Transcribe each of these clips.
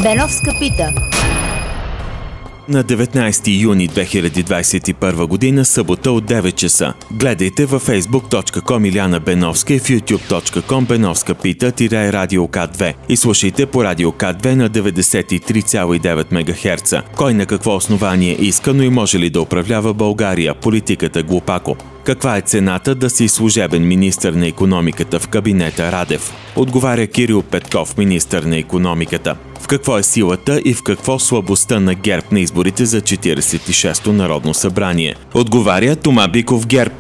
Беновска пита. На 19 юни 2021 година, събота от 9 часа. Гледайте във facebook.com Илияна Беновска и в youtube.com Беновска пита-радио К2 и слушайте по радио К2 на 93,9 МГц. Кой на какво основание иска, но и може ли да управлява България? Политиката глупако. Каква е цената да си служебен министър на икономиката в кабинета Радев? Отговаря Кирил Петков, министър на икономиката. В какво е силата и в какво слабостта на ГЕРБ на изборите за 46-то Народно събрание? Отговаря Тома Биков, ГЕРБ.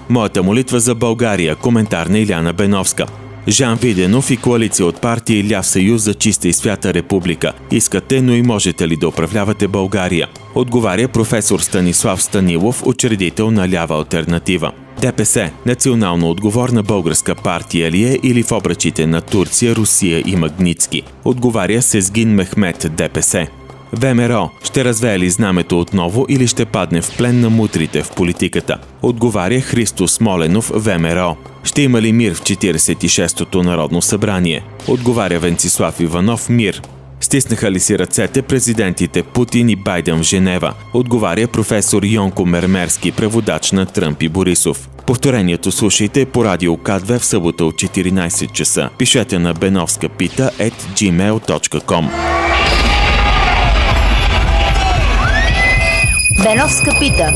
Моята молитва за България. Коментар на Илияна Беновска. Жан Виденов и коалиция от партии Ляв съюз за чиста и свята република. Искате, но и можете ли да управлявате България? Отговаря професор Станислав Станилов, учредител на Лява алтернатива. ДПС – национално отговорна българска партия ли е или в обръчите на Турция, Русия и Магнитски? Отговаря Сезгин Мехмет, ДПС. ВМРО – ще развее ли знамето отново или ще падне в плен на мутрите в политиката? Отговаря Христо Смоленов, ВМРО. Ще има ли мир в 46-то Народно събрание? Отговаря Венцислав Иванов, мир. Стиснаха ли си ръцете президентите Путин и Байден в Женева? Отговаря професор Йонко Мермерски, преводач на Тръмп и Борисов. Повторението слушайте по радио К2 в събота от 14 часа. Пишете на benovskapita@gmail.com. Беновска пита.